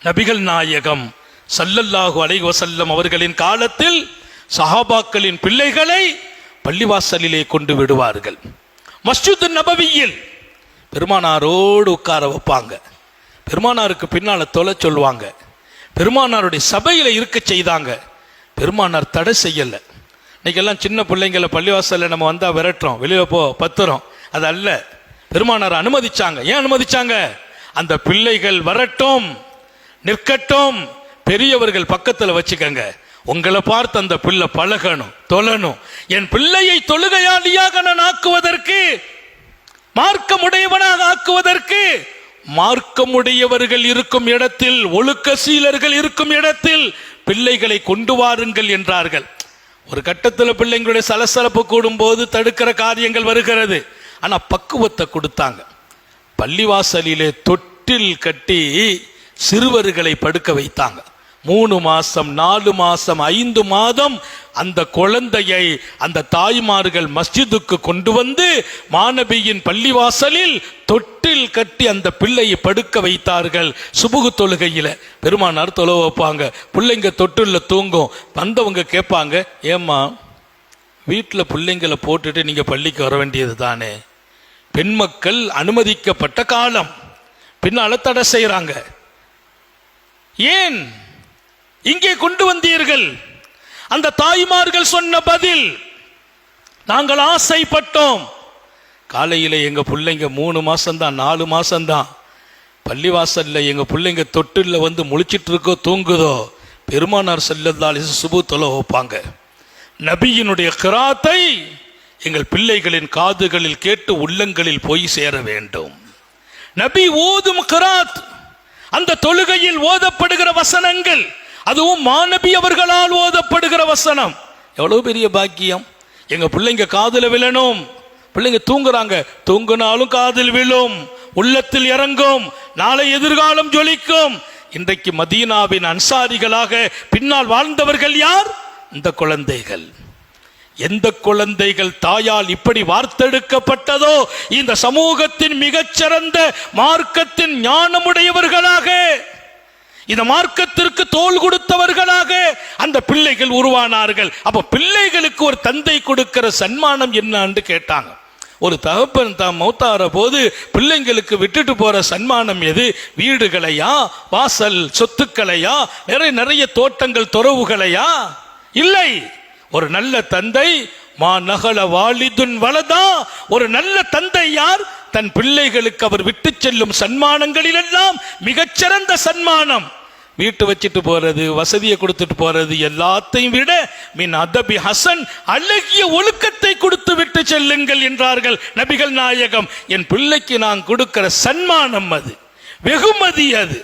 நபிகள் நாயகம் ஸல்லல்லாஹு அலைஹி வஸல்லம் அவர்களின் காலத்தில் சஹாபாக்களின் பிள்ளைகளை பள்ளிவாசலிலே கொண்டு விடுவார்கள். மஸ்ஜித் நபவியில் பெருமானாரோடு உட்கார வைப்பாங்க. பெருமானாருக்கு பின்னால தொலை சொல்லுவாங்க. பெருமானாருடைய சபையில இருக்க செய்தாங்க. பெருமானார் தடை செய்யல. இன்னைக்கெல்லாம் சின்ன பிள்ளைங்களை பள்ளிவாசல்ல நம்ம வந்தா விரட்டுறோம், வெளியில போ பத்துறோம். அது அல்ல, பெருமானார் அனுமதிச்சாங்க. ஏன் அனுமதிச்சாங்க? அந்த பிள்ளைகள் வரட்டும், நிற்கட்டும், பெரியவர்கள் பக்கத்துல வச்சுக்கங்க. உங்களை பார்த்து அந்த பிள்ளை பழகணும், தொழணும். என் பிள்ளையை தொழுகையாளியாக நான் ஆக்குவதற்கு, மார்க்கமுடையவனாக ஆக்குவதற்கு, மார்க்கமுடையவர்கள் இருக்கும் இடத்தில், ஒழுக்க சீலர்கள் இருக்கும் இடத்தில் பிள்ளைகளை கொண்டு வாருங்கள் என்றார்கள். ஒரு கட்டத்தில் பிள்ளைங்களுடைய சலசலப்பு கூடும் போது தடுக்கிற காரியங்கள் வருகிறது. ஆனா பக்குவத்தை கொடுத்தாங்க. பள்ளிவாசலிலே தொட்டில் கட்டி சிறுவர்களை படுக்க வைத்தாங்க. 3 மாசம் 4 மாசம் 5 மாதம் அந்த குழந்தையை அந்த தாய்மார்கள் மஸ்ஜிதுக்கு கொண்டு வந்து மாநபியின் பள்ளிவாசலில் தொட்டில் கட்டி அந்த பிள்ளையை படுக்க வைத்தார்கள். சுபுகு தொழுகையில பெருமானார் தொழ வைப்பாங்க. பிள்ளைங்க தொட்டில்ல தூங்கும். வந்தவங்க கேட்பாங்க, ஏம்மா வீட்டில் பிள்ளைங்களை போட்டுட்டு நீங்க பள்ளிக்கு வர வேண்டியது தானே? பெண் மக்கள் அனுமதிக்கப்பட்ட காலம், பின்னால தடை செய்யறாங்க. ஏன் இங்கே கொண்டு வந்தீர்கள்? அந்த தாய்மார்கள் சொன்ன பதில், நாங்கள் ஆசைப்பட்டோம். காலையில எங்க பிள்ளைங்க 3 மாசம்தான் 4 மாசம்தான் பள்ளிவாசல்ல எங்க பிள்ளைங்க தொட்டில்ல வந்து முழிச்சிட்டு இருக்கோ தூங்குதோ, பெருமானார் ஸல்லல்லாஹு அலைஹி வஸல்லம் சுபு தொழ வைப்பாங்க. நபியினுடைய கிராத்தை எங்கள் பிள்ளைகளின் காதுகளில் கேட்டு உள்ளங்களில் போய் சேர வேண்டும். நபி ஓதும் கிராத், அந்த தொழுகையில் ஓதப்படுகிற வசனங்கள், அதுவும் மாநபி அவர்களால் ஓதப்படுகிற வசனம், எவ்வளவு பெரிய பாக்கியம். எங்க பிள்ளைங்க காதுல விழணும். பிள்ளைங்க தூங்குறாங்க, தூங்குனாலும் காதில் விழும், உள்ளத்தில் இறங்கும், நாளை எதிர்காலம் ஜொலிக்கும். இன்றைக்கு மதீனாவின் அன்சாரிகளாக பின்னால் வாழ்ந்தவர்கள் யார்? இந்த குழந்தைகள். எந்த குழந்தைகள் தாயால் இப்படி வார்த்தெடுக்கப்பட்டதோ, இந்த சமூகத்தின் மிகச்சிறந்த மார்க்கத்தின் ஞானமுடையவர்களாக, இந்த மார்க்கத்திற்கு தோள் கொடுத்தவர்களாக அந்த பிள்ளைகள் உருவானார்கள். அப்ப பிள்ளைகளுக்கு ஒரு தந்தை கொடுக்கிற சன்மானம் என்னன்னு கேட்டாங்க. ஒரு தகப்பன் தான் மௌத்தார போது பிள்ளைங்களுக்கு விட்டுட்டு போற சன்மானம் எது? வீடுகளையா, வாசல் சொத்துக்களையா, நிறைய தோட்டங்கள் துறவுகளையா? இல்லை. ஒரு நல்ல தந்தை, மா நகல வாலிதுன் வலதா, ஒரு நல்ல தந்தை யார்? தன் பிள்ளைகளுக்கு அவர் விட்டு செல்லும் சன்மானங்களில் எல்லாம் மிகச்சிறந்த சன்மானம் வீட்டு வச்சுட்டு போறது, வசதியை கொடுத்துட்டு போறது, எல்லாத்தையும் விட மின் அதபி ஹசன், அழகிய ஒழுக்கத்தை கொடுத்து விட்டு செல்லுங்கள் என்றார்கள் நபிகள் நாயகம். என் பிள்ளைக்கு நான் கொடுக்கிற சன்மானம் அது, வெகுமதி அது.